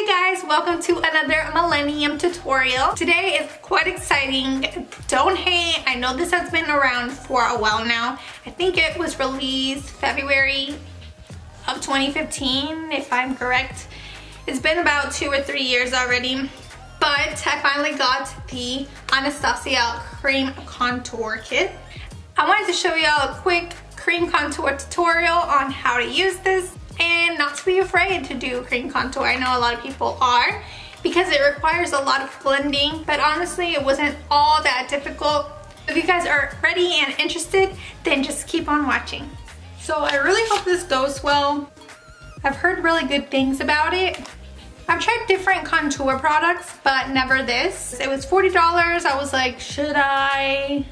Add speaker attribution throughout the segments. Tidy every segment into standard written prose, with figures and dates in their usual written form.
Speaker 1: Hey guys, welcome to another Maleniumm tutorial. Today is quite exciting. Don't hate, I know this has been around for a while now. I think it was released February of 2015, if I'm correct. It's been about 2 or 3 years already, but I finally got the Anastasia cream contour kit. I wanted to show y'all a quick cream contour tutorial on how to use this and not to be afraid to do cream contour. I know a lot of people are because it requires a lot of blending, but honestly it wasn't all that difficult. If you guys are ready and interested, then just keep on watching. So I really hope this goes well. I've heard really good things about it. I've tried different contour products, but never this. It was $40. I was like, should I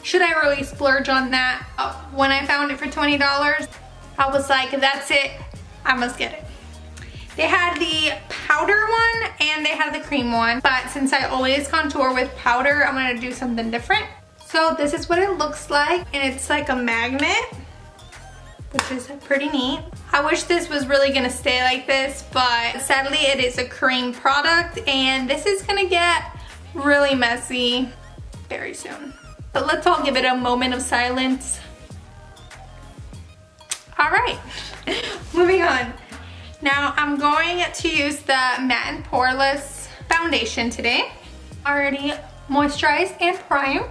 Speaker 1: really splurge on that? When I found it for $20, I was like, that's it, I must get it. They had the powder one and they had the cream one, but since I always contour with powder, I'm gonna do something different. So this is what it looks like, and it's like a magnet, which is pretty neat. I wish this was really gonna stay like this, but sadly it is a cream product and this is gonna get really messy very soon. But let's all give it a moment of silence. All right, moving on. Now I'm going to use the Matte and Poreless foundation today. Already moisturized and primed.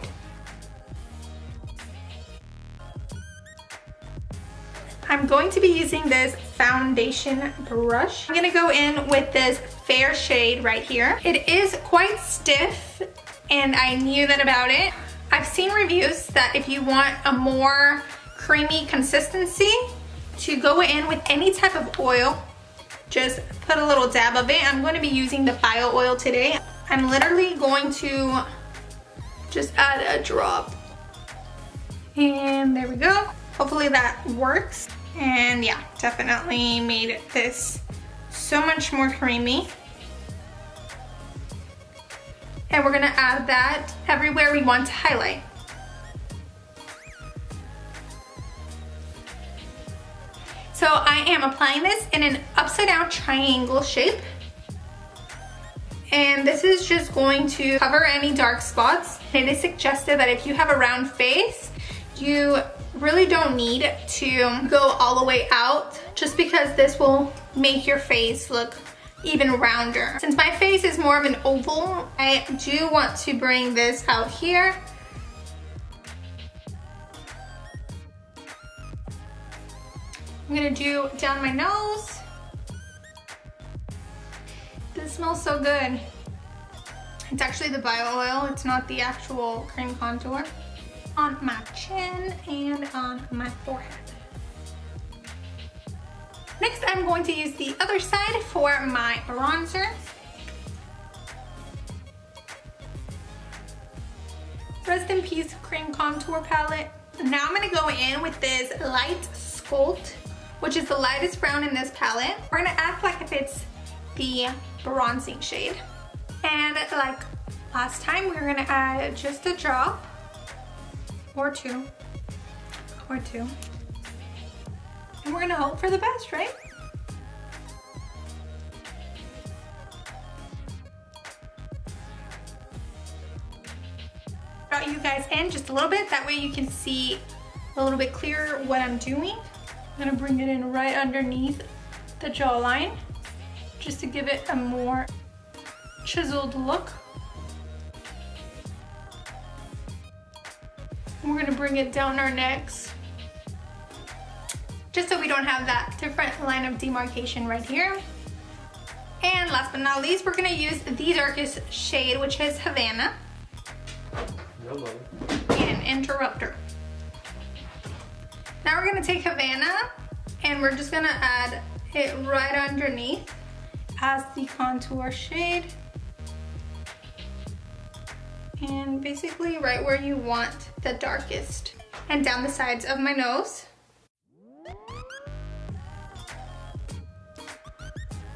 Speaker 1: I'm going to be using this foundation brush. I'm gonna go in with this fair shade right here. It is quite stiff and I knew that about it. I've seen reviews that if you want a more creamy consistency, to go in with any type of oil, just put a little dab of it. I'm going to be using the bio oil today. I'm literally going to just add a drop. And there we go. Hopefully that works. And yeah, definitely made this so much more creamy. And we're gonna add that everywhere we want to highlight. So I am applying this in an upside down triangle shape. And this is just going to cover any dark spots. It is suggested that if you have a round face, you really don't need to go all the way out, just because this will make your face look even rounder. Since my face is more of an oval, I do want to bring this out here. I'm gonna do down my nose. This smells so good. It's actually the bio oil, it's not the actual cream contour. On my chin and on my forehead. Next, I'm going to use the other side for my bronzer. Rest in Peace cream contour palette. Now I'm gonna go in with this light Sculpt, which is the lightest brown in this palette. We're gonna act like if it's the bronzing shade. And like last time, we're gonna add just a drop or two. And we're gonna hope for the best, right? Brought you guys in just a little bit, that way you can see a little bit clearer what I'm doing. I'm gonna bring it in right underneath the jawline, just to give it a more chiseled look. And we're gonna bring it down our necks, just so we don't have that different line of demarcation right here. And last but not least, we're gonna use the darkest shade, which is Havana.
Speaker 2: Hello.
Speaker 1: And Interrupter. Now we're gonna take Havana and we're just gonna add it right underneath as the contour shade. And basically right where you want the darkest. And down the sides of my nose.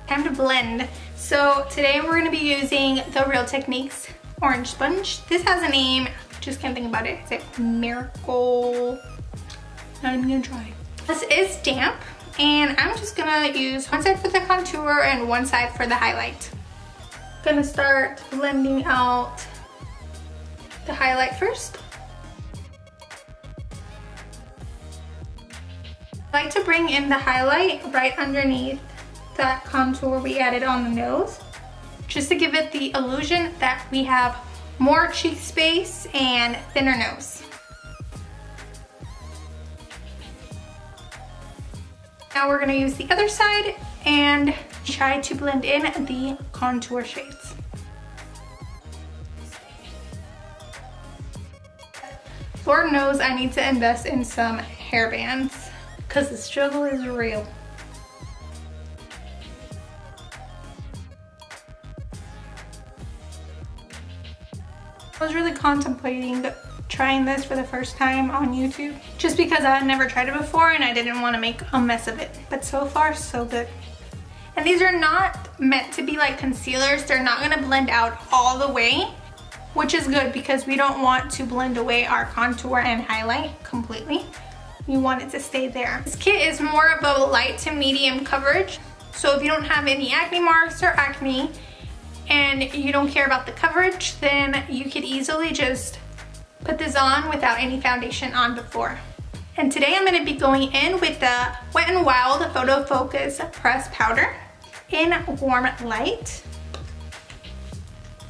Speaker 1: Time to blend. So today we're gonna be using the Real Techniques Orange Sponge. This has a name, just can't think about it. Is it Miracle? Not even gonna try. This is damp, and I'm just gonna use one side for the contour and one side for the highlight. Gonna start blending out the highlight first. I like to bring in the highlight right underneath that contour we added on the nose, just to give it the illusion that we have more cheek space and thinner nose. Now we're gonna use the other side and try to blend in the contour shades. Lord knows I need to invest in some hairbands because the struggle is real. I was really contemplating trying this for the first time on YouTube just because I had never tried it before and I didn't want to make a mess of it. But so far, so good. And these are not meant to be like concealers. They're not going to blend out all the way, which is good because we don't want to blend away our contour and highlight completely. We want it to stay there. This kit is more of a light to medium coverage. So if you don't have any acne marks or acne and you don't care about the coverage, then you could easily just put this on without any foundation on before. And today I'm going to be going in with the Wet n Wild Photo Focus Press Powder in Warm Light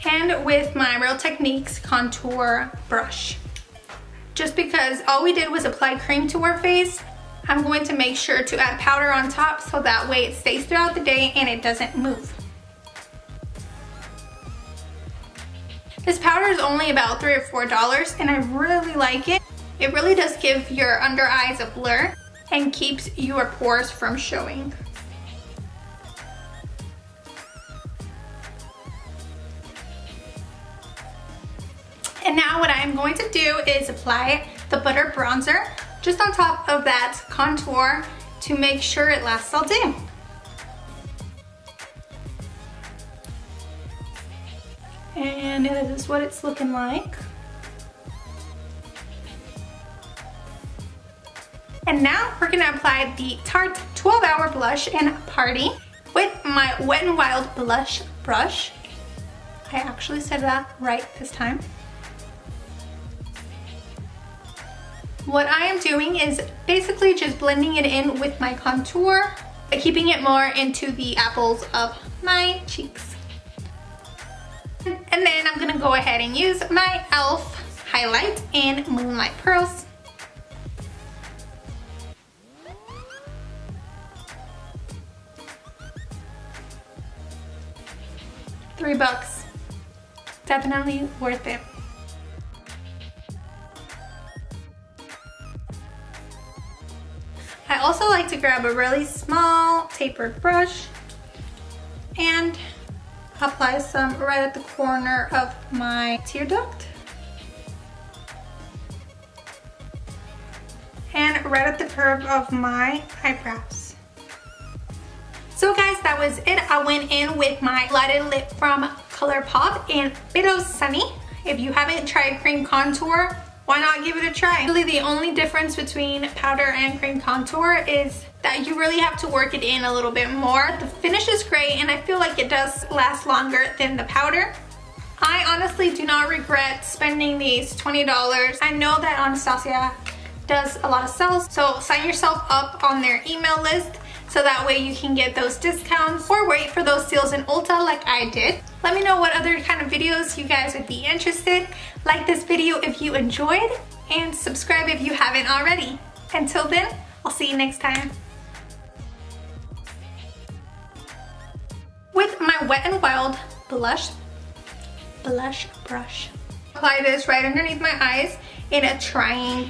Speaker 1: and with my Real Techniques contour brush. Just because all we did was apply cream to our face, I'm going to make sure to add powder on top so that way it stays throughout the day and it doesn't move. This powder is only about $3 or $4 and I really like it. It really does give your under eyes a blur and keeps your pores from showing. And now what I'm going to do is apply the butter bronzer just on top of that contour to make sure it lasts all day. And this is what it's looking like. And now we're gonna apply the Tarte 12-Hour Blush in Paaarty with my Wet n Wild Blush Brush. I actually said that right this time. What I am doing is basically just blending it in with my contour, keeping it more into the apples of my cheeks. And then I'm gonna go ahead and use my e.l.f. highlight in Moonlight Pearls. $3. Definitely worth it. I also like to grab a really small tapered brush and apply some right at the corner of my tear duct and right at the curve of my eyebrows. So guys, that was it. I went in with my lighted lip from Colourpop in Pero Sunny. If you haven't tried cream contour, why not give it a try? Really, the only difference between powder and cream contour is that you really have to work it in a little bit more. The finish is great and I feel like it does last longer than the powder. I honestly do not regret spending these $20. I know that Anastasia does a lot of sales, so sign yourself up on their email list so that way you can get those discounts or wait for those deals in Ulta like I did. Let me know what other kind of videos you guys would be interested. Like this video if you enjoyed and subscribe if you haven't already. Until then, I'll see you next time. With my Wet n Wild blush brush. Apply this right underneath my eyes in a triangle.